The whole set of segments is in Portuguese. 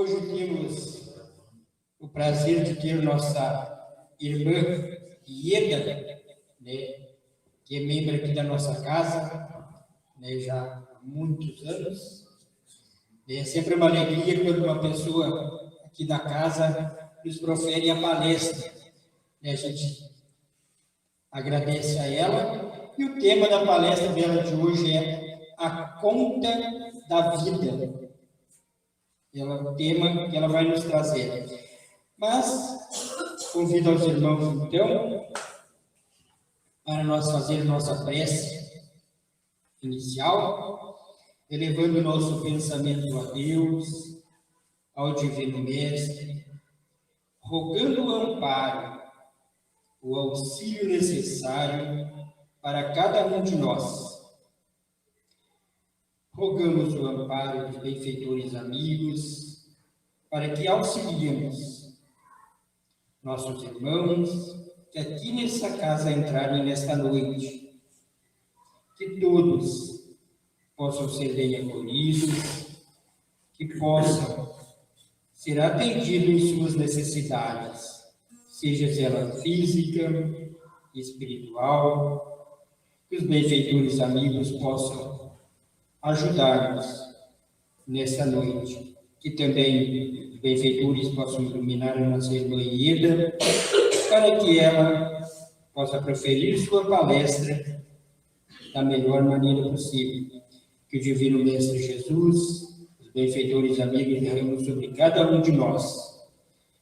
Hoje temos o prazer de ter nossa irmã Ieda, né, que é membro aqui da nossa casa, né, já há muitos anos. É sempre uma alegria quando uma pessoa aqui da casa nos profere a palestra. Né, a gente agradece a ela. E o tema da palestra dela de hoje é a conta da vida. Ela é o tema que ela vai nos trazer. Mas convido aos irmãos, então, para nós fazer nossa prece inicial, elevando o nosso pensamento a Deus, ao Divino Mestre, rogando o amparo, o auxílio necessário para cada um de nós. Rogamos o amparo dos benfeitores amigos, para que auxiliemos nossos irmãos que aqui nessa casa entrarem nesta noite, que todos possam ser bem acolhidos, que possam ser atendidos em suas necessidades, seja ela física, espiritual, que os benfeitores amigos possam ajudar-nos nessa noite, que também os benfeitores possam iluminar a nossa irmã Ieda, para que ela possa proferir sua palestra da melhor maneira possível. Que o Divino Mestre Jesus, os benfeitores amigos, derramem sobre cada um de nós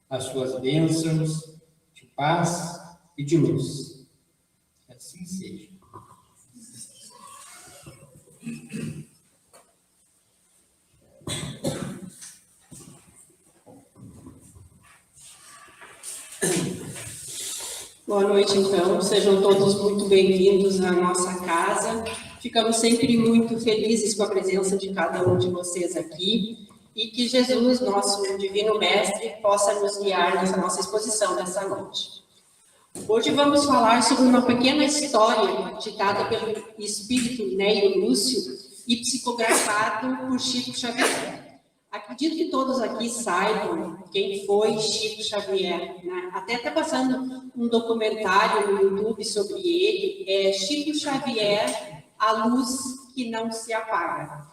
as suas bênçãos de paz e de luz. Assim seja. Boa noite, então. Sejam todos muito bem-vindos à nossa casa. Ficamos sempre muito felizes com a presença de cada um de vocês aqui e que Jesus, nosso Divino Mestre, possa nos guiar nessa nossa exposição dessa noite. Hoje vamos falar sobre uma pequena história ditada pelo espírito Neio Lúcio e psicografado por Chico Xavier. Acredito que todos aqui saibam quem foi Chico Xavier, né? Até está passando um documentário no YouTube sobre ele, Chico Xavier, a luz que não se apaga.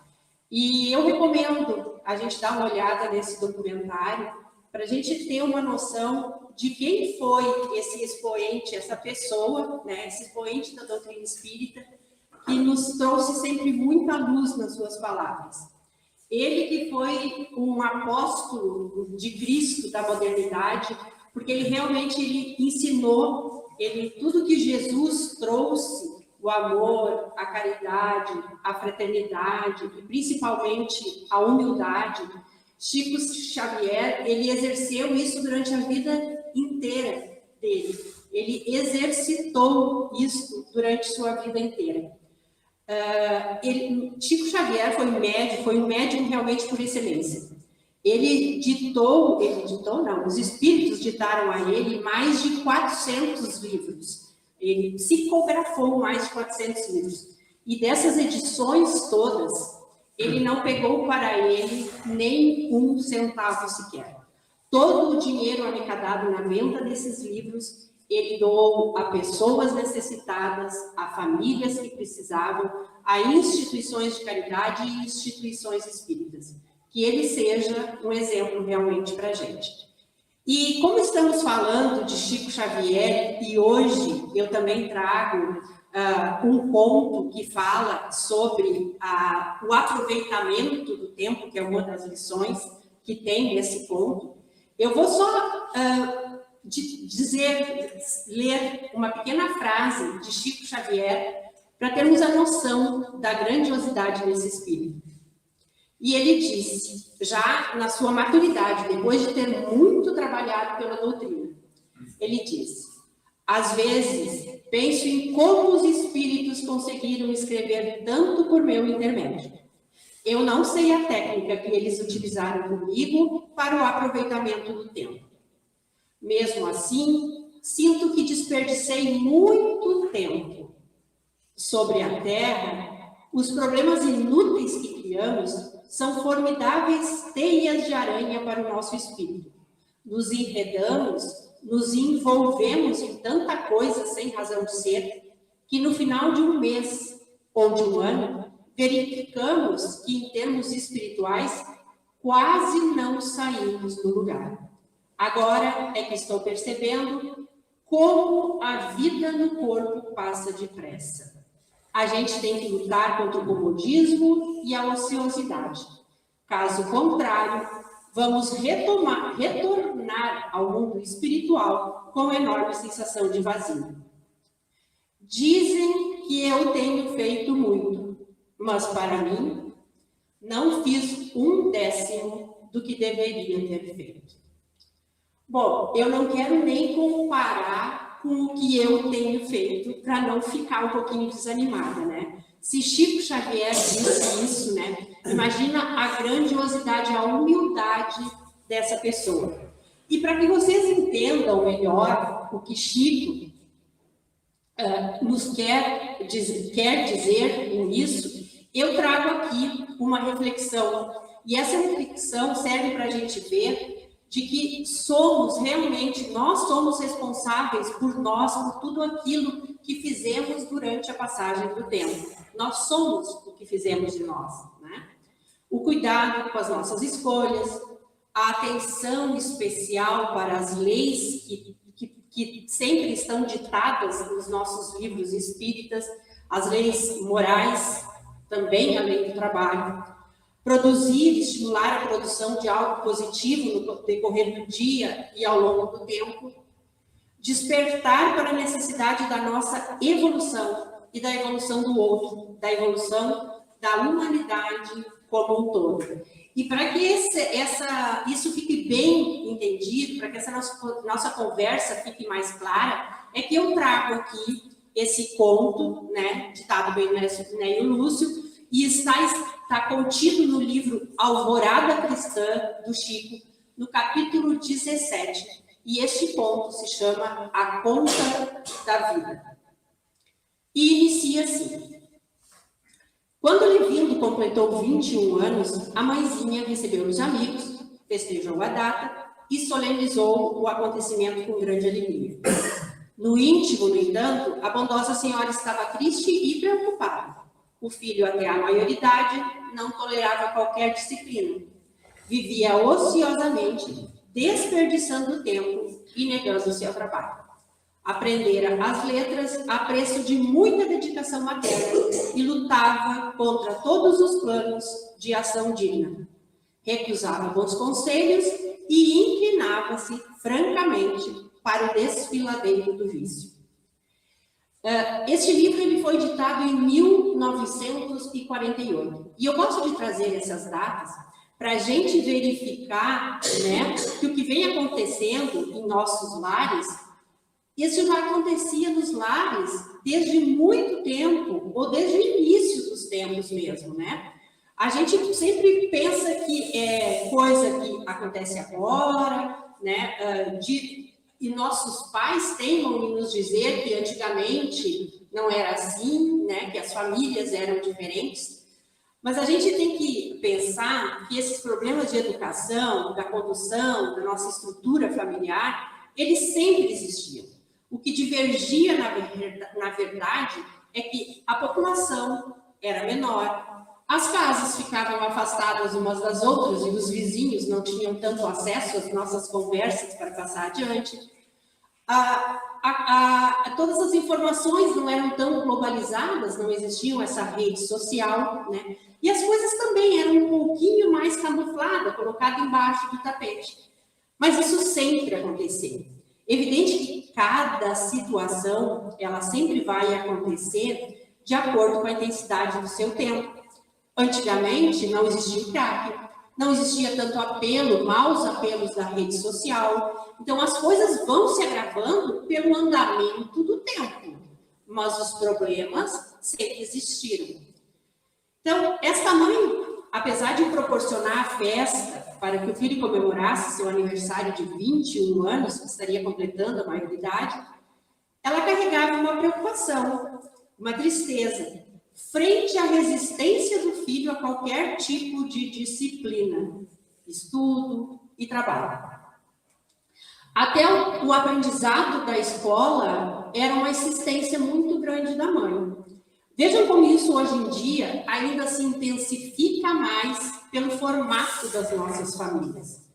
E eu recomendo a gente dar uma olhada nesse documentário para a gente ter uma noção de quem foi esse expoente, essa pessoa, né? Esse expoente da doutrina espírita, que nos trouxe sempre muita luz nas suas palavras. Ele que foi um apóstolo de Cristo da modernidade, porque ele realmente ensinou tudo que Jesus trouxe, o amor, a caridade, a fraternidade e principalmente a humildade. Chico Xavier, ele exerceu isso durante a vida inteira dele. Ele exercitou isso durante sua vida inteira. Chico Xavier foi um médium realmente por excelência. Os espíritos ditaram a ele mais de 400 livros. Ele psicografou mais de 400 livros. E dessas edições todas, ele não pegou para ele nem um centavo sequer. Todo o dinheiro arrecadado na venda desses livros, ele doou a pessoas necessitadas, a famílias que precisavam, a instituições de caridade e instituições espíritas. Que ele seja um exemplo realmente para a gente. E como estamos falando de Chico Xavier, e hoje eu também trago um conto que fala sobre o aproveitamento do tempo, que é uma das lições que tem nesse conto, eu vou só ler uma pequena frase de Chico Xavier para termos a noção da grandiosidade desse espírito. E ele disse, já na sua maturidade, depois de ter muito trabalhado pela doutrina, ele disse: às vezes penso em como os espíritos conseguiram escrever tanto por meu intermédio. Eu não sei a técnica que eles utilizaram comigo para o aproveitamento do tempo. Mesmo assim, sinto que desperdicei muito tempo sobre a Terra, os problemas inúteis que criamos são formidáveis teias de aranha para o nosso espírito. Nos enredamos, nos envolvemos em tanta coisa sem razão de ser, que no final de um mês ou de um ano, verificamos que, em termos espirituais, quase não saímos do lugar. Agora é que estou percebendo como a vida no corpo passa depressa. A gente tem que lutar contra o comodismo e a ociosidade. Caso contrário, vamos retornar ao mundo espiritual com enorme sensação de vazio. Dizem que eu tenho feito muito, mas para mim, não fiz 1/10 do que deveria ter feito. Bom, eu não quero nem comparar com o que eu tenho feito para não ficar um pouquinho desanimada, né? Se Chico Xavier disse isso, né? Imagina a grandiosidade, a humildade dessa pessoa. E para que vocês entendam melhor o que Chico nos quer dizer com isso, eu trago aqui uma reflexão. E essa reflexão serve para a gente ver de que nós somos responsáveis por tudo aquilo que fizemos durante a passagem do tempo. Nós somos o que fizemos de nós, né? O cuidado com as nossas escolhas, a atenção especial para as leis que sempre estão ditadas nos nossos livros espíritas, as leis morais, também a lei do trabalho. Produzir, estimular a produção de algo positivo no decorrer do dia e ao longo do tempo. Despertar para a necessidade da nossa evolução e da evolução do outro, da evolução da humanidade como um todo. E para que isso fique bem entendido, para que essa nossa conversa fique mais clara, é que eu trago aqui esse conto, né, ditado bem Neio Lúcio, e está contido no livro Alvorada Cristã, do Chico, no capítulo 17. E este conto se chama A Conta da Vida. E inicia assim. Quando Levindo completou 21 anos, a mãezinha recebeu os amigos, festejou a data e solenizou o acontecimento com grande alegria. No íntimo, no entanto, a bondosa senhora estava triste e preocupada. O filho, até a maioridade, não tolerava qualquer disciplina. Vivia ociosamente, desperdiçando o tempo e negando-se ao trabalho. Aprendera as letras a preço de muita dedicação materna e lutava contra todos os planos de ação digna. Recusava bons conselhos e inclinava-se francamente para o desfiladeiro do vício. Este livro ele foi editado em 1948. E eu gosto de trazer essas datas para a gente verificar, né, que o que vem acontecendo em nossos lares, isso já acontecia nos lares desde muito tempo, ou desde o início dos tempos mesmo, né? A gente sempre pensa que é coisa que acontece agora, né? E nossos pais teimam em nos dizer que antigamente não era assim, né? Que as famílias eram diferentes. Mas a gente tem que pensar que esses problemas de educação, da condução, da nossa estrutura familiar, eles sempre existiam. O que divergia, na verdade, é que a população era menor, as casas ficavam afastadas umas das outras e os vizinhos não tinham tanto acesso às nossas conversas para passar adiante. Todas as informações não eram tão globalizadas, não existiam essa rede social, né? E as coisas também eram um pouquinho mais camufladas, colocadas embaixo do tapete. Mas isso sempre aconteceu. Evidente que cada situação, ela sempre vai acontecer de acordo com a intensidade do seu tempo. Antigamente, não existia o crack, não existia tanto apelo, maus apelos da rede social. Então, as coisas vão se agravando pelo andamento do tempo. Mas os problemas sempre existiram. Então, esta mãe, apesar de proporcionar a festa para que o filho comemorasse seu aniversário de 21 anos, que estaria completando a maioridade, ela carregava uma preocupação, uma tristeza. frente à resistência do filho a qualquer tipo de disciplina, estudo e trabalho. Até o aprendizado da escola era uma insistência muito grande da mãe. Vejam como isso hoje em dia ainda se intensifica mais pelo formato das nossas famílias.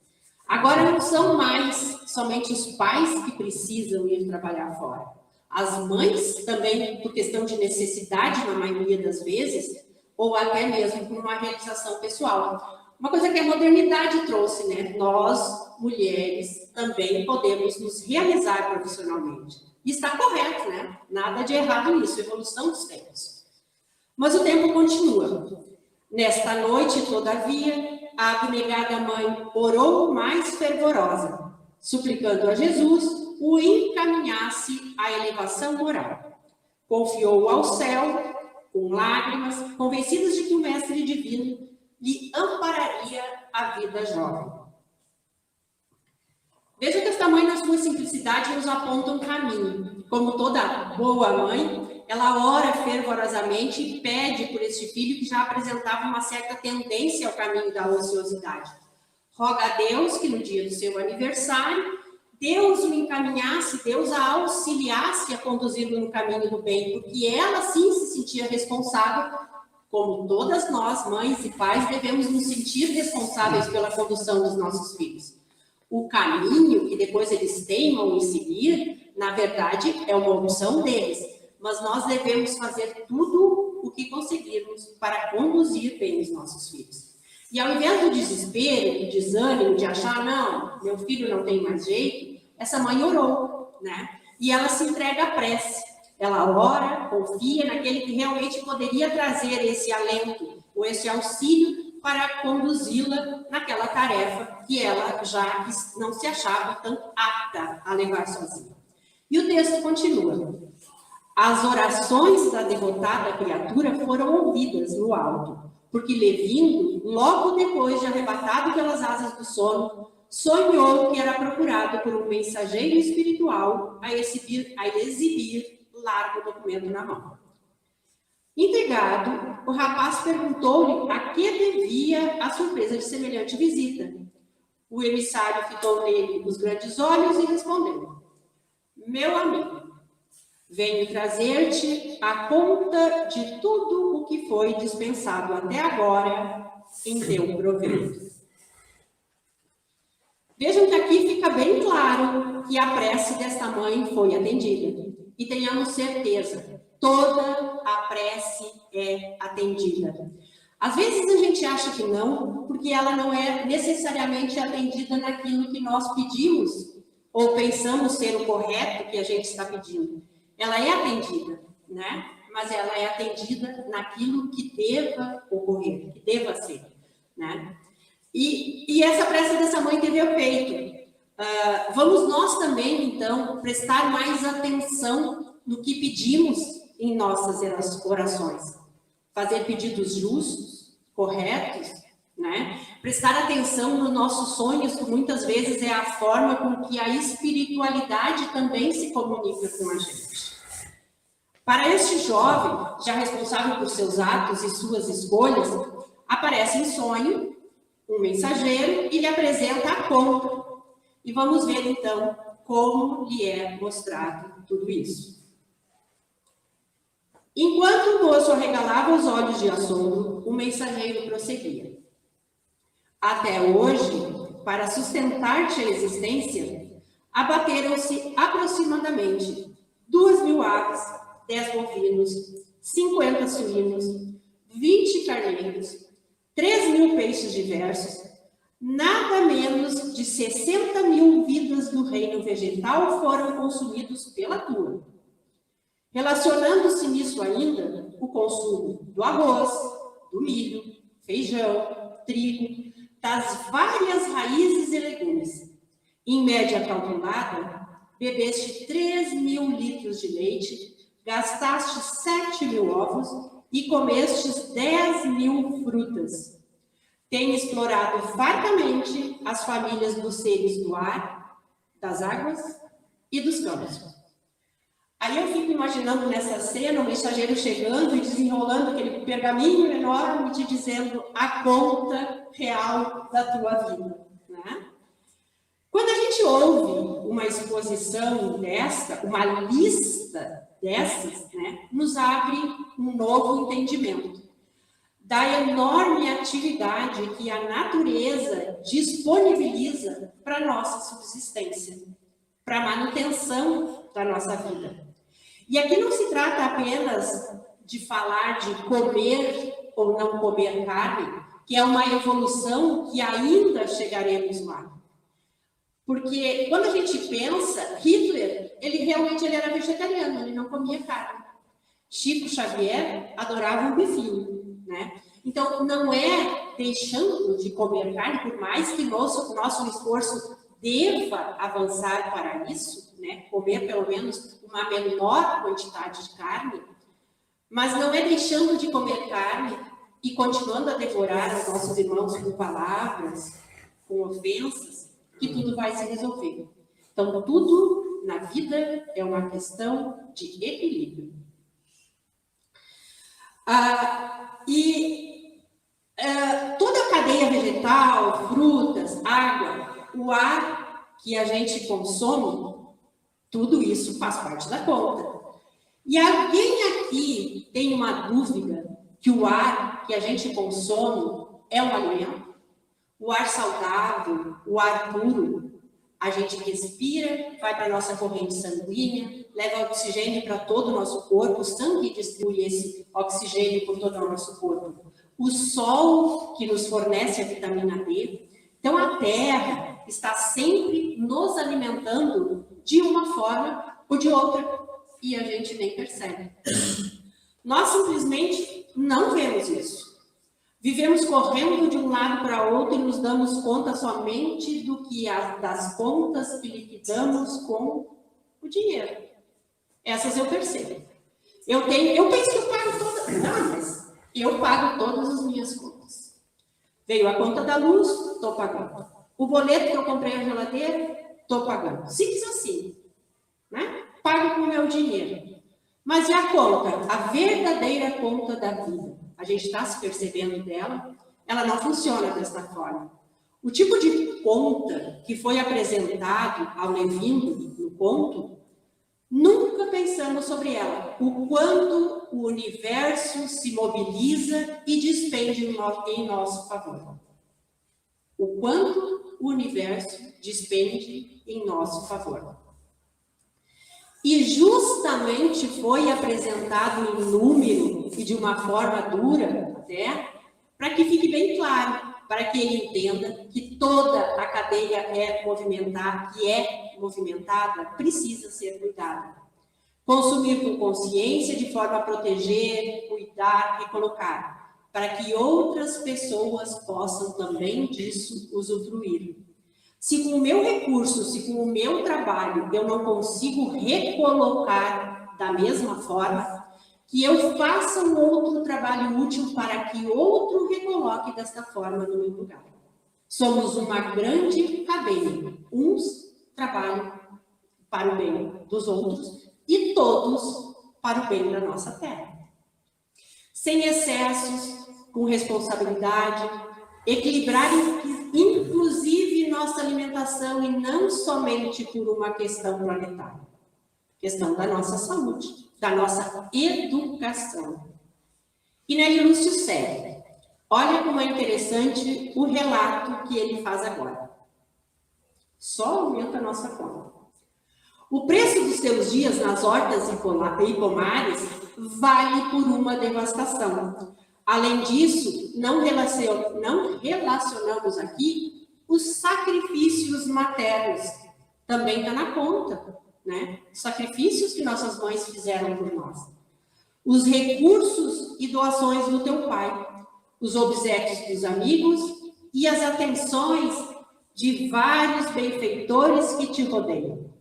Agora não são mais somente os pais que precisam ir trabalhar fora. As mães também, por questão de necessidade, na maioria das vezes, ou até mesmo por uma realização pessoal. Uma coisa que a modernidade trouxe, né? Nós, mulheres, também podemos nos realizar profissionalmente. E está correto, né? Nada de errado nisso, evolução dos tempos. Mas o tempo continua. Nesta noite, todavia, a abnegada mãe orou mais fervorosa, suplicando a Jesus o encaminhasse à elevação moral. Confiou ao céu, com lágrimas, convencidas de que o Mestre Divino lhe ampararia a vida jovem. Veja que esta mãe, na sua simplicidade, nos aponta um caminho. Como toda boa mãe, ela ora fervorosamente e pede por este filho que já apresentava uma certa tendência ao caminho da ociosidade. Roga a Deus que no dia do seu aniversário, Deus o encaminhasse, Deus a auxiliasse a conduzi-lo no caminho do bem, porque ela sim se sentia responsável, como todas nós, mães e pais, devemos nos sentir responsáveis pela condução dos nossos filhos. O caminho que depois eles teimam em seguir, na verdade, é uma opção deles, mas nós devemos fazer tudo o que conseguirmos para conduzir bem os nossos filhos. E ao invés do desespero, do desânimo, de achar, não, meu filho não tem mais jeito, essa mãe orou, né? E ela se entrega à prece. Ela ora, confia naquele que realmente poderia trazer esse alento, ou esse auxílio para conduzi-la naquela tarefa que ela já não se achava tão apta a levar sozinha. E o texto continua. As orações da devotada criatura foram ouvidas no alto, porque Levindo, logo depois de arrebatado pelas asas do sono, sonhou que era procurado por um mensageiro espiritual a exibir largo documento na mão. Intrigado, o rapaz perguntou-lhe a que devia a surpresa de semelhante visita. O emissário fitou nele os grandes olhos e respondeu: meu amigo, venho trazer-te a conta de tudo o que foi dispensado até agora em teu proveito. Vejam que aqui fica bem claro que a prece desta mãe foi atendida. E tenhamos certeza, toda a prece é atendida. Às vezes a gente acha que não, porque ela não é necessariamente atendida naquilo que nós pedimos, ou pensamos ser o correto que a gente está pedindo. Ela é atendida, né? Mas ela é atendida naquilo que deva ocorrer, que deva ser, né? E essa prece dessa mãe teve efeito. Vamos nós também, então, prestar mais atenção no que pedimos em nossas orações. Fazer pedidos justos, corretos, né? Prestar atenção nos nossos sonhos, que muitas vezes é a forma com que a espiritualidade também se comunica com a gente. Para este jovem, já responsável por seus atos e suas escolhas, aparece em sonho um mensageiro e lhe apresenta a conta. E vamos ver, então, como lhe é mostrado tudo isso. Enquanto o moço arregalava os olhos de assombro, o mensageiro prosseguia. Até hoje, para sustentar-te a existência, abateram-se aproximadamente 2.000 aves, 10 bovinos, 50 suínos, 20 carneiros, 3.000 peixes diversos, nada menos de 60.000 vidas no reino vegetal foram consumidos pela tua. Relacionando-se nisso ainda o consumo do arroz, do milho, feijão, trigo, das várias raízes e legumes. Em média calculada, bebeste 3.000 litros de leite, gastaste 7.000 ovos e comestes 10.000 frutas. Tem explorado fartamente as famílias dos seres do ar, das águas e dos campos. Aí eu fico imaginando nessa cena o mensageiro chegando e desenrolando aquele pergaminho enorme te dizendo a conta real da tua vida, né? Quando a gente ouve uma exposição desta, uma lista dessas, né, nos abre um novo entendimento da enorme atividade que a natureza disponibiliza para a nossa subsistência, para a manutenção da nossa vida. E aqui não se trata apenas de falar de comer ou não comer carne, que é uma evolução que ainda chegaremos lá. Porque quando a gente pensa, Hitler, ele era vegetariano, ele não comia carne. Chico Xavier adorava um bifinho, né? Então, não é deixando de comer carne, por mais que nosso esforço deva avançar para isso, né? Comer pelo menos uma menor quantidade de carne, mas não é deixando de comer carne e continuando a devorar os nossos irmãos com palavras, com ofensas, que tudo vai se resolver. Então, tudo na vida é uma questão de equilíbrio. Toda a cadeia vegetal, frutas, água, o ar que a gente consome, tudo isso faz parte da conta. E alguém aqui tem uma dúvida que o ar que a gente consome é um alimento? O ar saudável, o ar puro, a gente respira, vai para a nossa corrente sanguínea, leva oxigênio para todo o nosso corpo, o sangue distribui esse oxigênio por todo o nosso corpo. O sol que nos fornece a vitamina D. Então, a Terra está sempre nos alimentando de uma forma ou de outra, e a gente nem percebe. Nós simplesmente não vemos isso. Vivemos correndo de um lado para outro e nos damos conta somente das contas que liquidamos com o dinheiro. Essas eu percebo. Eu penso que eu pago todas. Não, mas eu pago todas as minhas contas. Veio a conta da luz, estou pagando. O boleto que eu comprei na geladeira, estou pagando. Simples assim, né? Pago com o meu dinheiro. Mas e a conta? A verdadeira conta da vida. A gente está se percebendo dela, ela não funciona dessa forma. O tipo de conta que foi apresentado ao Levindo no conto, nunca pensamos sobre ela. O quanto o universo se mobiliza e despende em nosso favor. O quanto o universo despende em nosso favor. E justamente foi apresentado em número e de uma forma dura, até, para que fique bem claro, para que ele entenda que toda a cadeia movimentada, precisa ser cuidada. Consumir com consciência, de forma a proteger, cuidar e colocar, para que outras pessoas possam também disso usufruir. Se com o meu recurso, se com o meu trabalho eu não consigo recolocar da mesma forma, que eu faça um outro trabalho útil para que outro recoloque desta forma no meu lugar. Somos uma grande cadeia. Uns trabalham para o bem dos outros e todos para o bem da nossa terra. Sem excessos, com responsabilidade, equilibrar inclusive nossa alimentação e não somente por uma questão planetária, questão da nossa saúde, da nossa educação. E Nélio Lúcio segue. Olha como é interessante o relato que ele faz agora. Só aumenta a nossa conta. O preço dos seus dias nas hortas e pomares vale por uma devastação. Além disso, não relacionamos aqui os sacrifícios maternos. Também está na conta, né? Os sacrifícios que nossas mães fizeram por nós. Os recursos e doações do teu pai. Os obséquios dos amigos e as atenções de vários benfeitores que te rodeiam.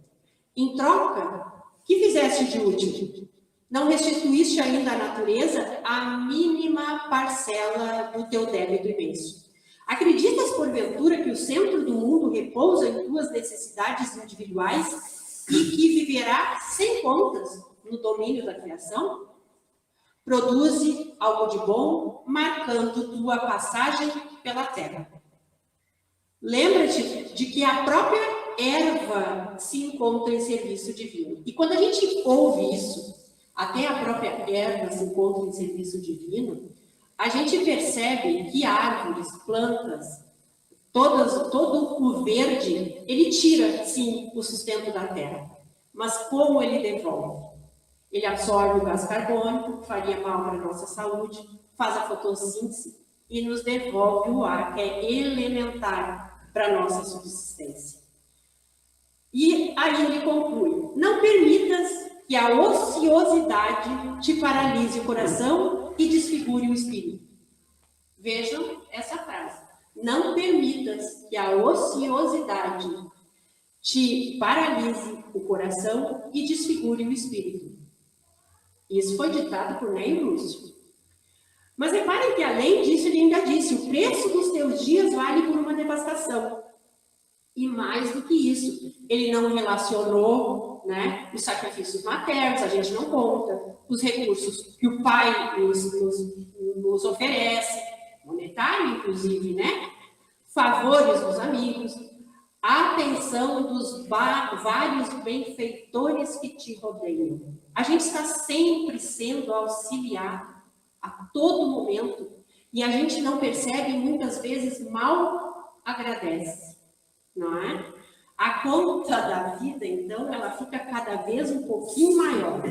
Em troca, que fizeste de útil? Não restituíste ainda à natureza a mínima parcela do teu débito imenso. Acreditas, porventura, que o centro do mundo repousa em tuas necessidades individuais e que viverá sem contas, no domínio da criação? Produze algo de bom, marcando tua passagem pela terra. Lembra-te de que a própria erva se encontra em serviço divino. E quando a gente ouve isso, até a própria erva se encontra em serviço divino, a gente percebe que árvores, plantas, todo o verde, ele tira, sim, o sustento da terra. Mas como ele devolve? Ele absorve o gás carbônico, que faria mal para a nossa saúde, faz a fotossíntese e nos devolve o ar, que é elementar para a nossa subsistência. E aí ele conclui: não permitas que a ociosidade te paralise o coração e desfigure o espírito. Vejam essa frase. Não permitas que a ociosidade te paralise o coração e desfigure o espírito. Isso foi ditado por Ney Lúcio. Mas reparem que, além disso, ele ainda disse: o preço dos teus dias vale por uma devastação. E mais do que isso, ele não relacionou, né, os sacrifícios maternos, a gente não conta, os recursos que o pai nos oferece, monetário, inclusive, né? Favores dos amigos, a atenção dos vários benfeitores que te rodeiam. A gente está sempre sendo auxiliado a todo momento e a gente não percebe, muitas vezes mal agradece, não é? A conta da vida, então, ela fica cada vez um pouquinho maior.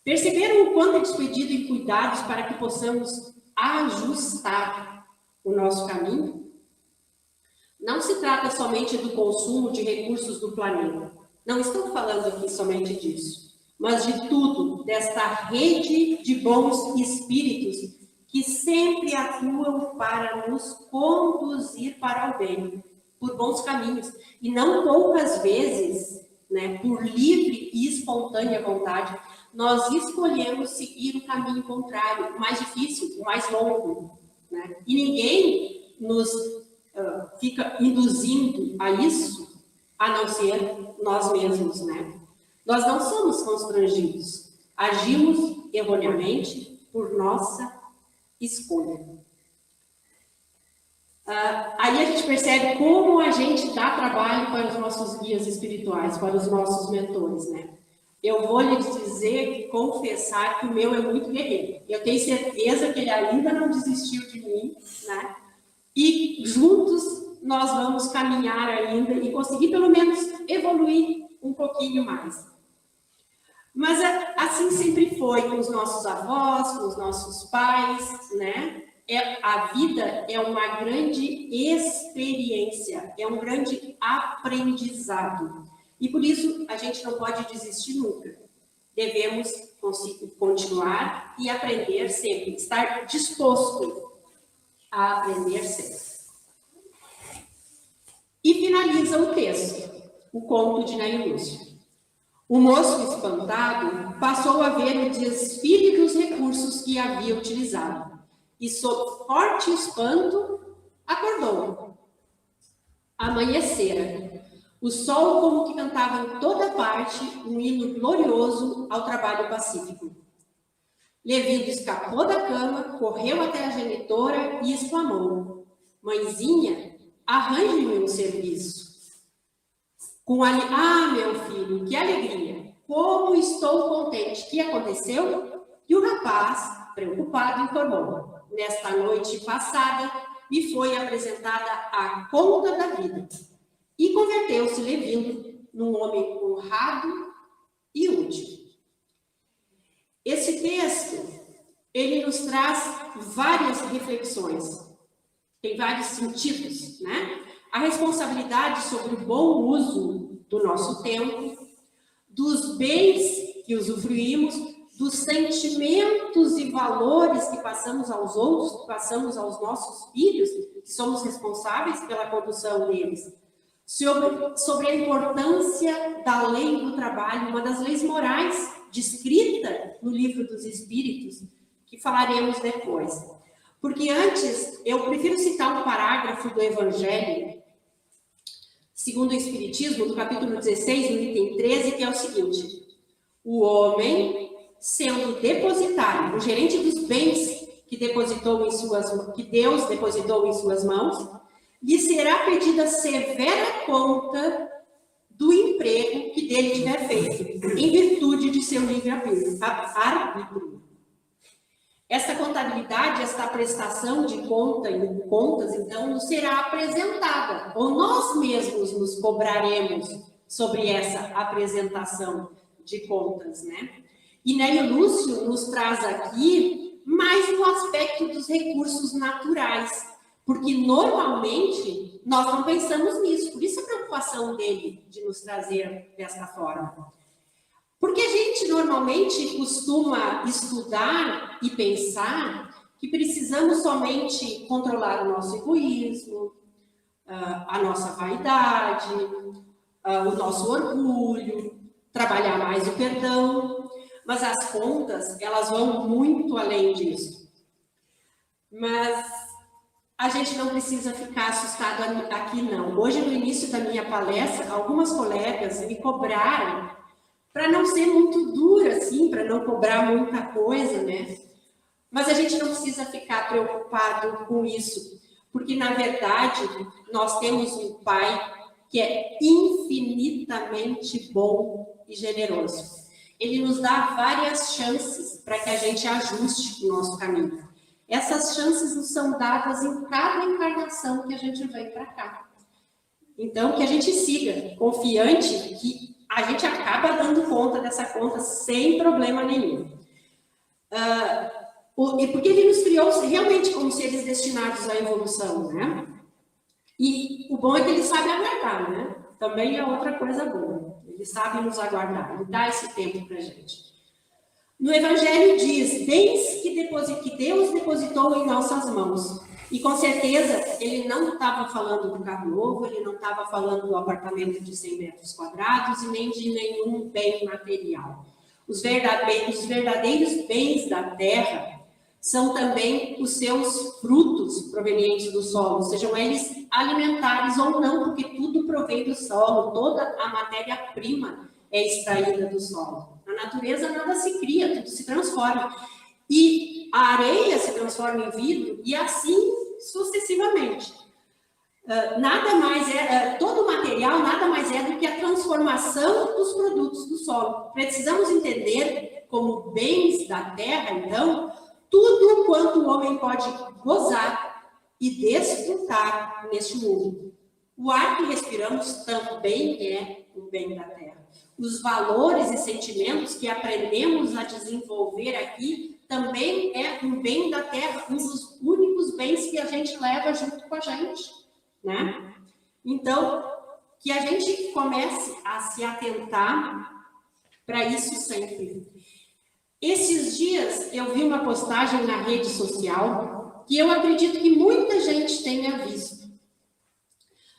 Perceberam o quanto é despedido em cuidados para que possamos ajustar o nosso caminho? Não se trata somente do consumo de recursos do planeta. Não estou falando aqui somente disso, mas de tudo, desta rede de bons espíritos que sempre atuam para nos conduzir para o bem, por bons caminhos. E não poucas vezes, né, por livre e espontânea vontade, nós escolhemos seguir o caminho contrário, o mais difícil, o mais longo, né? E ninguém nos fica induzindo a isso, a não ser nós mesmos, né? Nós não somos constrangidos, agimos erroneamente por nossa escolha. Aí a gente percebe como a gente dá trabalho para os nossos guias espirituais, para os nossos mentores, né? Eu vou lhe dizer, confessar que o meu é muito guerreiro. Eu tenho certeza que ele ainda não desistiu de mim, né? E juntos nós vamos caminhar ainda e conseguir pelo menos evoluir um pouquinho mais. Mas assim sempre foi com os nossos avós, com os nossos pais, né? A vida é uma grande experiência, é um grande aprendizado. E por isso a gente não pode desistir nunca. Devemos continuar e aprender sempre, estar disposto a aprender sempre. E finaliza o texto, o conto de Ney Lúcio. O moço espantado passou a ver o desfile dos recursos que havia utilizado e, sob forte espanto, acordou. Amanhecera. O sol como que cantava em toda parte um hino glorioso ao trabalho pacífico. Levindo escapou da cama, correu até a genitora e exclamou: mãezinha, arranje-me um serviço. Ah, meu filho, que alegria! Como estou contente! O que aconteceu? E o rapaz, preocupado, informou: nesta noite passada me foi apresentada a conta da vida. E converteu-se Levindo num homem honrado e útil. Esse texto, ele nos traz várias reflexões, tem vários sentidos, né? A responsabilidade sobre o bom uso do nosso tempo, dos bens que usufruímos, dos sentimentos e valores que passamos aos outros, que passamos aos nossos filhos, que somos responsáveis pela condução deles. Sobre a importância da lei do trabalho, uma das leis morais descrita no Livro dos Espíritos, que falaremos depois. Porque antes, eu prefiro citar um parágrafo do Evangelho, segundo o Espiritismo, no capítulo 16, no item 13, que é o seguinte: O homem, sendo depositário, o gerente dos bens que Deus depositou em suas mãos, lhe será pedida severa conta do emprego que dele tiver feito, em virtude de seu livre-arbítrio. Esta contabilidade, esta prestação de contas, então, nos será apresentada, ou nós mesmos nos cobraremos sobre essa apresentação de contas, né? E Nélio Lúcio nos traz aqui mais um aspecto dos recursos naturais, porque normalmente nós não pensamos nisso, por isso a preocupação dele de nos trazer desta forma. Porque a gente normalmente costuma estudar e pensar que precisamos somente controlar o nosso egoísmo, a nossa vaidade, o nosso orgulho, trabalhar mais o perdão, mas as contas, elas vão muito além disso. Mas a gente não precisa ficar assustado aqui, não. Hoje, no início da minha palestra, algumas colegas me cobraram para não ser muito dura, assim, para não cobrar muita coisa, né? Mas a gente não precisa ficar preocupado com isso, porque, na verdade, nós temos um Pai que é infinitamente bom e generoso. Ele nos dá várias chances para que a gente ajuste o nosso caminho. Essas chances nos são dadas em cada encarnação que a gente vem para cá. Então, que a gente siga confiante que a gente acaba dando conta dessa conta sem problema nenhum. Porque ele nos criou realmente como seres destinados à evolução, né? E o bom é que ele sabe aguardar, né? Também é outra coisa boa. Ele sabe nos aguardar, ele dá esse tempo para a gente. No Evangelho diz, bens que Deus depositou em nossas mãos. E com certeza ele não estava falando do carro novo, ele não estava falando do apartamento de 100 metros quadrados e nem de nenhum bem material. Os verdadeiros bens da terra são também os seus frutos provenientes do solo, sejam eles alimentares ou não, porque tudo provém do solo, toda a matéria-prima é extraída do solo. Na natureza nada se cria, tudo se transforma. E a areia se transforma em vidro e assim sucessivamente. Todo material nada mais é do que a transformação dos produtos do solo. Precisamos entender como bens da terra, então, tudo quanto o homem pode gozar e desfrutar neste mundo. O ar que respiramos também é um bem da terra. Os valores e sentimentos que aprendemos a desenvolver aqui também é um bem da terra, um dos únicos bens que a gente leva junto com a gente, né? Então, que a gente comece a se atentar para isso sempre. Esses dias eu vi uma postagem na rede social que eu acredito que muita gente tenha visto,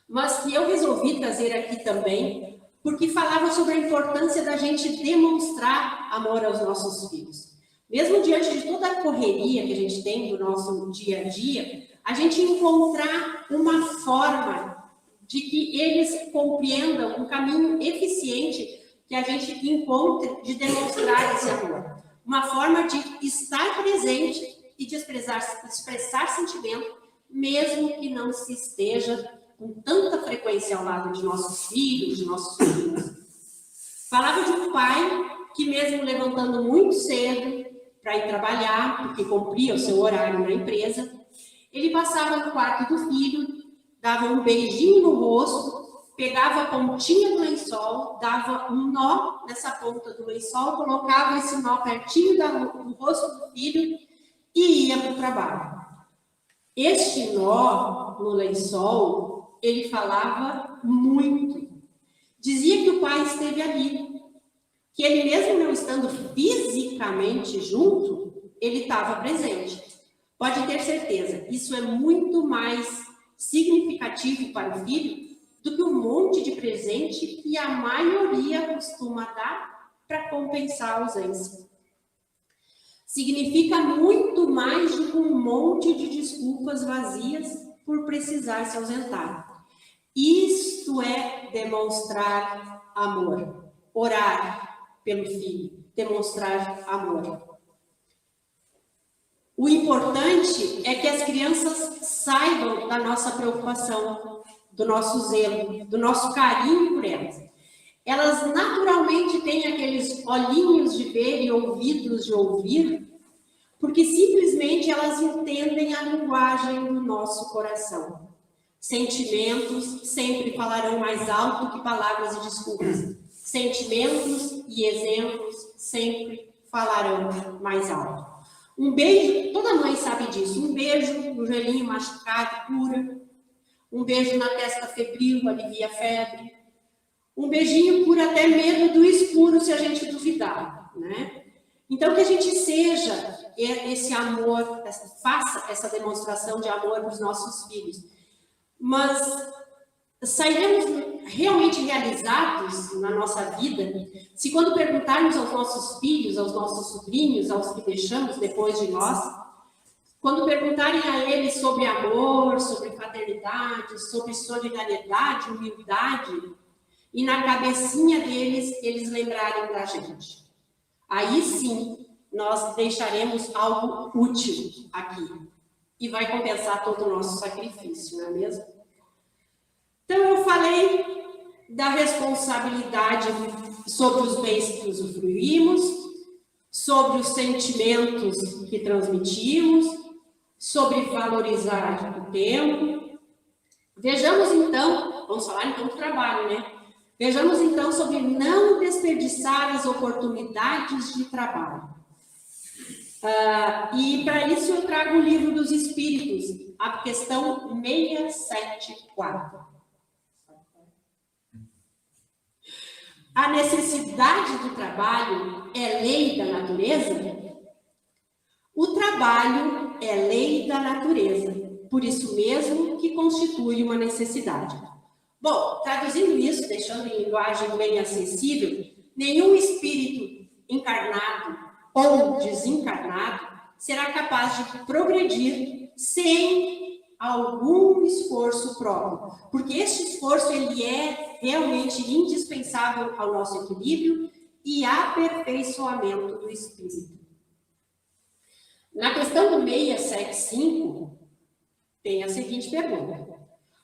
mas que eu resolvi trazer aqui também, porque falava sobre a importância da gente demonstrar amor aos nossos filhos. Mesmo diante de toda a correria que a gente tem do nosso dia a dia, a gente encontrar uma forma de que eles compreendam um caminho eficiente que a gente encontre de demonstrar esse amor. Uma forma de estar presente e de expressar sentimento, mesmo que não se esteja com tanta frequência ao lado de nossos filhos, de nossos filhos. Falava de um pai que, mesmo levantando muito cedo para ir trabalhar, porque cumpria o seu horário na empresa, ele passava no quarto do filho, dava um beijinho no rosto, pegava a pontinha do lençol, dava um nó nessa ponta do lençol, colocava esse nó pertinho do rosto do filho e ia para o trabalho. Este nó no lençol, ele falava muito. Dizia que o pai esteve ali, que ele mesmo não estando fisicamente junto, ele estava presente. Pode ter certeza, isso é muito mais significativo para o filho do que um monte de presente que a maioria costuma dar para compensar a ausência. Significa muito mais do que um monte de desculpas vazias por precisar se ausentar. Isto é demonstrar amor, orar pelo filho, demonstrar amor. O importante é que as crianças saibam da nossa preocupação, do nosso zelo, do nosso carinho por elas. Elas naturalmente têm aqueles olhinhos de ver e ouvidos de ouvir, porque simplesmente elas entendem a linguagem do nosso coração. Sentimentos sempre falarão mais alto que palavras e desculpas. Sentimentos e exemplos sempre falarão mais alto. Um beijo, toda mãe sabe disso, um beijo no joelhinho machucado cura, um beijo na testa febril alivia a febre, um beijinho cura até medo do escuro se a gente duvidar, né? Então que a gente seja esse amor, faça essa demonstração de amor para os nossos filhos, mas sairemos realmente realizados na nossa vida se quando perguntarmos aos nossos filhos, aos nossos sobrinhos, aos que deixamos depois de nós, quando perguntarem a eles sobre amor, sobre fraternidade, sobre solidariedade, humildade, e na cabecinha deles, eles lembrarem da gente. Aí sim, nós deixaremos algo útil aqui. E vai compensar todo o nosso sacrifício, não é mesmo? Então, eu falei da responsabilidade sobre os bens que usufruímos, sobre os sentimentos que transmitimos, sobre valorizar o tempo. Vejamos então, vamos falar então do trabalho, né? Vejamos então sobre não desperdiçar as oportunidades de trabalho. E para isso eu trago o Livro dos Espíritos, a questão 674. A necessidade do trabalho é lei da natureza? O trabalho é lei da natureza, por isso mesmo que constitui uma necessidade. Bom, traduzindo isso, deixando em linguagem bem acessível, nenhum espírito encarnado ou desencarnado será capaz de progredir sem algum esforço próprio, porque este esforço ele é realmente indispensável ao nosso equilíbrio e aperfeiçoamento do espírito. Na questão do 675, tem a seguinte pergunta: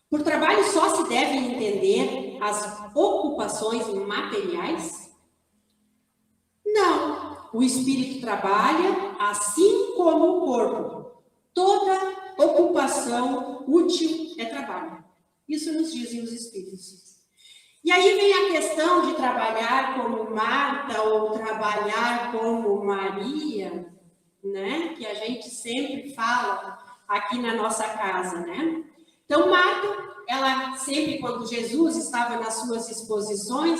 por trabalho só se devem entender as ocupações materiais? Não. O espírito trabalha assim como o corpo. Toda ocupação útil é trabalho. Isso nos dizem os espíritos. E aí vem a questão de trabalhar como Marta ou trabalhar como Maria, né? Que a gente sempre fala aqui na nossa casa, né? Então, Marta, ela sempre, quando Jesus estava nas suas exposições,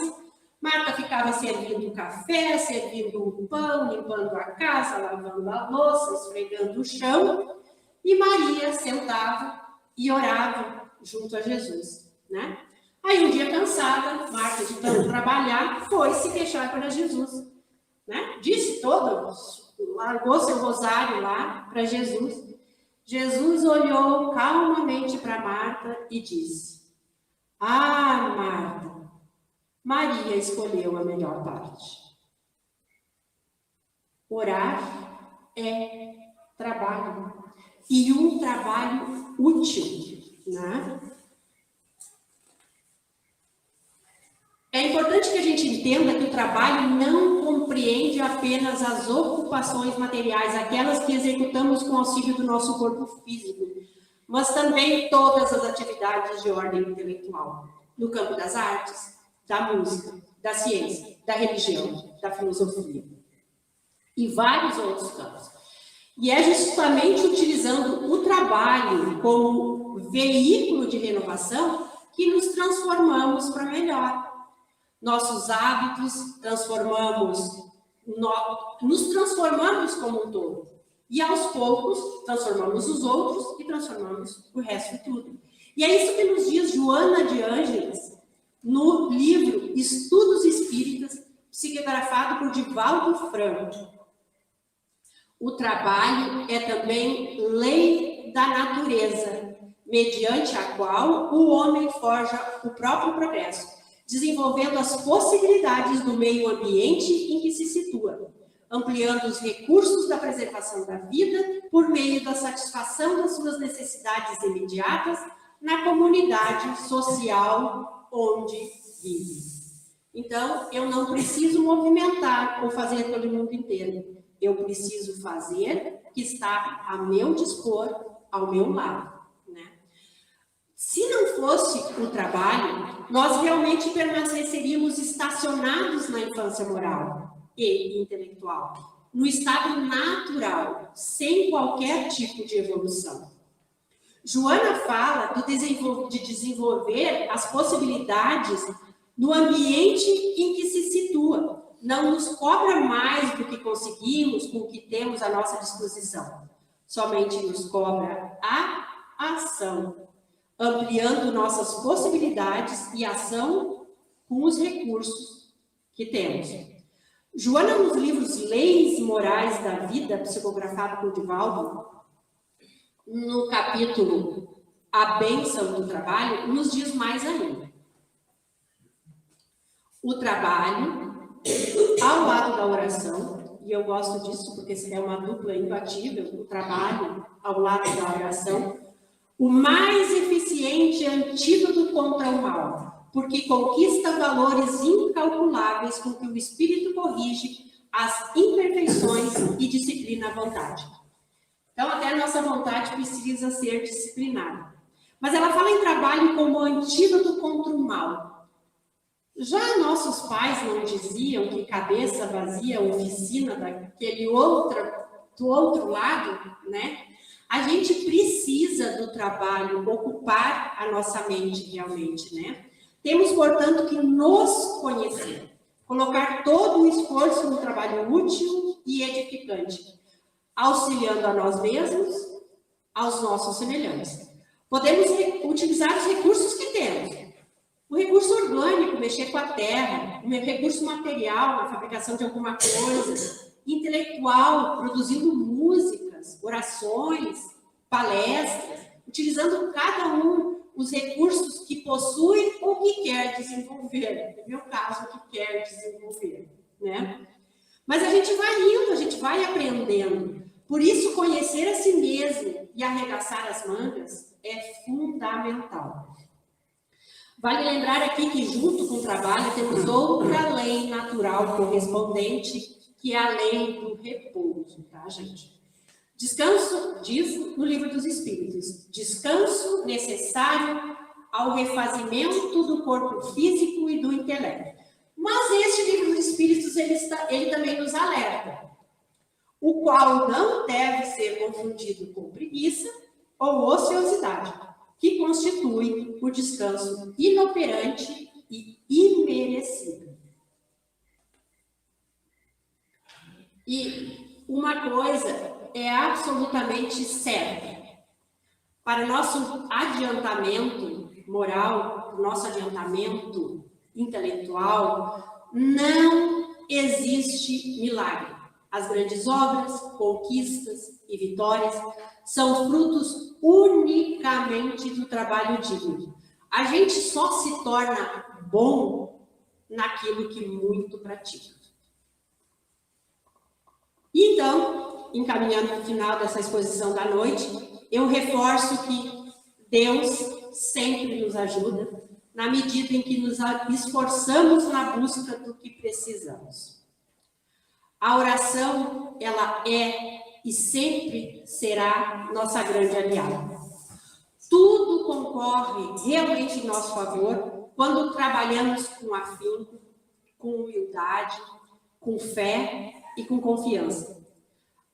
Marta ficava servindo café, servindo o pão, limpando a casa, lavando a louça, esfregando o chão, e Maria sentava e orava junto a Jesus, né? Aí, um dia cansada, Marta, de tanto trabalhar, foi se queixar para Jesus, né? Disse todo, largou seu rosário lá para Jesus. Jesus olhou calmamente para Marta e disse: ah, Marta, Maria escolheu a melhor parte. Orar é trabalho, e um trabalho útil, né? É importante que a gente entenda que o trabalho não compreende apenas as ocupações materiais, aquelas que executamos com auxílio do nosso corpo físico, mas também todas as atividades de ordem intelectual, no campo das artes, da música, da ciência, da religião, da filosofia e vários outros campos. E é justamente utilizando o trabalho como veículo de renovação que nos transformamos para melhor. Nossos hábitos nos transformamos como um todo. E aos poucos transformamos os outros e transformamos o resto de tudo. E é isso que nos diz Joana de Ângeles no livro Estudos Espíritas, psicografado por Divaldo Franco. O trabalho é também lei da natureza, mediante a qual o homem forja o próprio progresso. desenvolvendo as possibilidades do meio ambiente em que se situa, ampliando os recursos da preservação da vida por meio da satisfação das suas necessidades imediatas na comunidade social onde vive. Então, eu não preciso movimentar ou fazer pelo mundo inteiro. Eu preciso fazer o que está a meu dispor, ao meu lado. Né? Se não fosse o trabalho, nós realmente permaneceríamos estacionados na infância moral e intelectual, no estado natural, sem qualquer tipo de evolução. Joana fala de desenvolver as possibilidades no ambiente em que se situa. Não nos cobra mais do que conseguimos com o que temos à nossa disposição. Somente nos cobra a ação, ampliando nossas possibilidades e ação com os recursos que temos. Joana, nos livros Leis Morais da Vida, psicografado por Divaldo, no capítulo A Bênção do Trabalho, nos diz mais ainda. O trabalho, ao lado da oração, e eu gosto disso porque é uma dupla imbatível, o trabalho ao lado da oração, o mais eficiente antídoto contra o mal, porque conquista valores incalculáveis com que o espírito corrige as imperfeições e disciplina a vontade. Então, até a nossa vontade precisa ser disciplinada. Mas ela fala em trabalho como antídoto contra o mal. Já nossos pais não diziam que cabeça vazia, oficina do outro lado, né? A gente precisa do trabalho ocupar a nossa mente realmente, né? Temos, portanto, que nos conhecer, colocar todo o esforço no trabalho útil e edificante, auxiliando a nós mesmos, aos nossos semelhantes. Podemos utilizar os recursos que temos. O recurso orgânico, mexer com a terra, o recurso material, na fabricação de alguma coisa, intelectual, produzindo músicas, orações, palestras, utilizando cada um os recursos que possui ou que quer desenvolver. No meu caso, que quer desenvolver, né? Mas a gente vai indo, a gente vai aprendendo. Por isso, conhecer a si mesmo e arregaçar as mangas é fundamental. Vale lembrar aqui que, junto com o trabalho, temos outra lei natural correspondente, que é a lei do repouso, tá, gente? Descanso, diz no Livro dos Espíritos, descanso necessário ao refazimento do corpo físico e do intelecto. Mas este Livro dos Espíritos, ele também nos alerta, o qual não deve ser confundido com preguiça ou ociosidade, que constitui o descanso inoperante e imerecido. E uma coisa é absolutamente certa. Para nosso adiantamento moral, nosso adiantamento intelectual, não existe milagre. As grandes obras, conquistas e vitórias são frutos unicamente do trabalho digno. A gente só se torna bom naquilo que muito pratica. Então, encaminhando para o final dessa exposição da noite, eu reforço que Deus sempre nos ajuda na medida em que nos esforçamos na busca do que precisamos. A oração, ela é e sempre será nossa grande aliada. Tudo concorre realmente em nosso favor quando trabalhamos com afinco, com humildade, com fé e com confiança.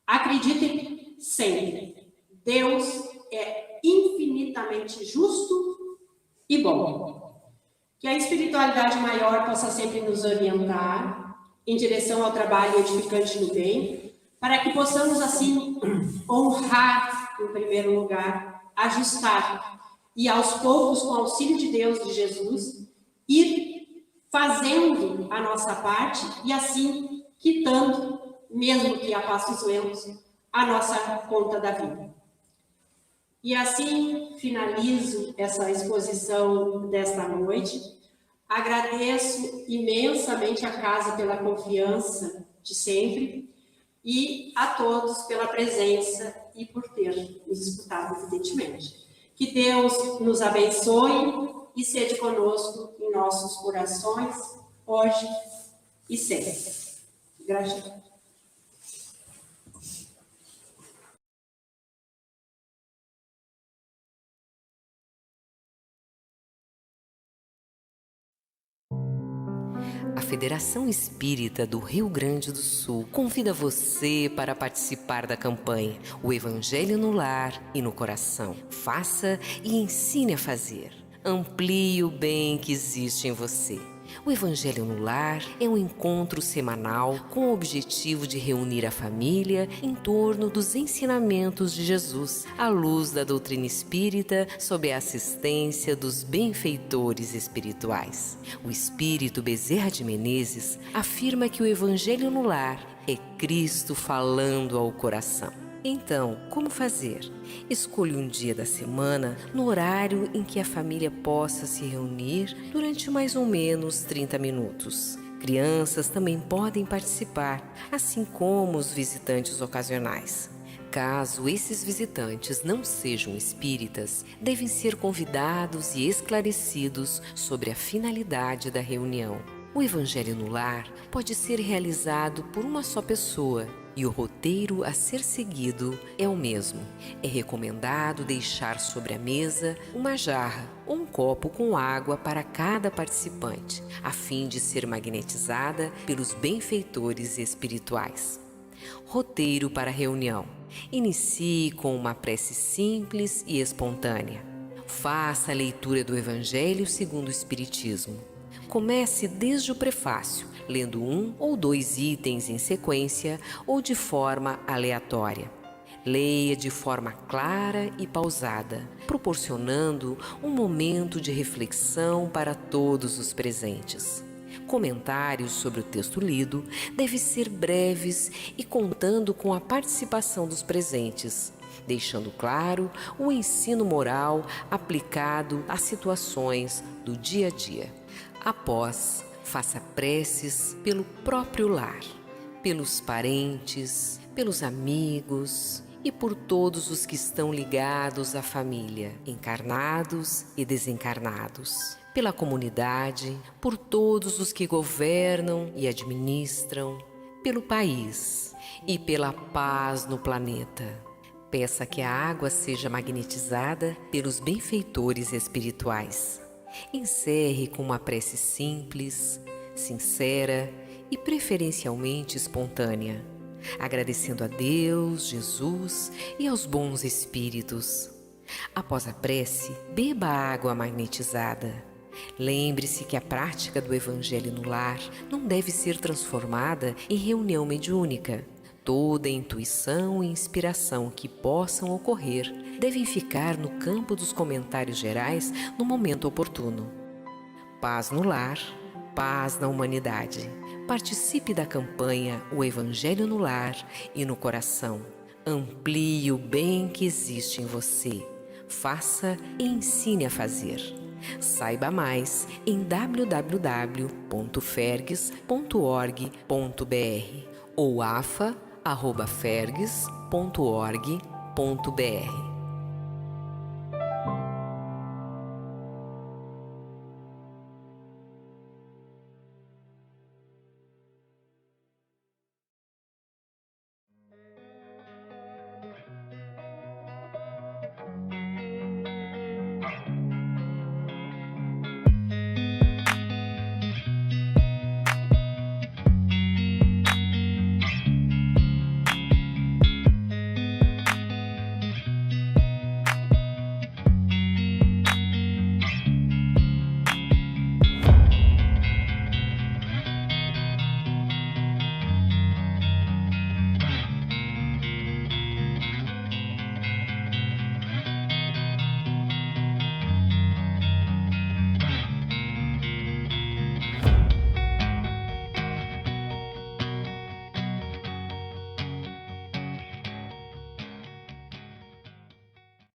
Acreditem sempre, Deus é infinitamente justo e bom. Que a espiritualidade maior possa sempre nos orientar em direção ao trabalho edificante no bem, para que possamos, assim, honrar, em primeiro lugar, ajustar, e aos poucos, com o auxílio de Deus, de Jesus, ir fazendo a nossa parte, e assim, quitando, mesmo que a passos lentos, a nossa conta da vida. E assim, finalizo essa exposição desta noite, Agradeço imensamente a casa pela confiança de sempre e a todos pela presença e por ter nos escutado, evidentemente. Que Deus nos abençoe e seja conosco em nossos corações, hoje e sempre. Gratidão. A Federação Espírita do Rio Grande do Sul convida você para participar da campanha O Evangelho no Lar e no Coração. Faça e ensine a fazer. Amplie o bem que existe em você. O Evangelho no Lar é um encontro semanal com o objetivo de reunir a família em torno dos ensinamentos de Jesus, à luz da doutrina espírita, sob a assistência dos benfeitores espirituais. O espírito Bezerra de Menezes afirma que o Evangelho no Lar é Cristo falando ao coração. Então, como fazer? Escolha um dia da semana no horário em que a família possa se reunir durante mais ou menos 30 minutos. Crianças também podem participar, assim como os visitantes ocasionais. Caso esses visitantes não sejam espíritas, devem ser convidados e esclarecidos sobre a finalidade da reunião. O Evangelho no Lar pode ser realizado por uma só pessoa e o roteiro a ser seguido é o mesmo. É recomendado deixar sobre a mesa uma jarra ou um copo com água para cada participante, a fim de ser magnetizada pelos benfeitores espirituais. Roteiro para a reunião. Inicie com uma prece simples e espontânea. Faça a leitura do Evangelho segundo o Espiritismo. Comece desde o prefácio, lendo 1 ou 2 itens em sequência ou de forma aleatória. Leia de forma clara e pausada, proporcionando um momento de reflexão para todos os presentes. Comentários sobre o texto lido devem ser breves e contando com a participação dos presentes, deixando claro o ensino moral aplicado às situações do dia a dia. Após, faça preces pelo próprio lar, pelos parentes, pelos amigos e por todos os que estão ligados à família, encarnados e desencarnados, pela comunidade, por todos os que governam e administram, pelo país e pela paz no planeta. Peça que a água seja magnetizada pelos benfeitores espirituais. Encerre com uma prece simples, sincera e preferencialmente espontânea, agradecendo a Deus, Jesus e aos bons espíritos. Após a prece, beba a água magnetizada. Lembre-se que a prática do Evangelho no Lar não deve ser transformada em reunião mediúnica. Toda intuição e inspiração que possam ocorrer devem ficar no campo dos comentários gerais no momento oportuno. Paz no lar, paz na humanidade. Participe da campanha O Evangelho no Lar e no Coração. Amplie o bem que existe em você. Faça e ensine a fazer. Saiba mais em www.fergs.org.br ou afa@fergs.org.br.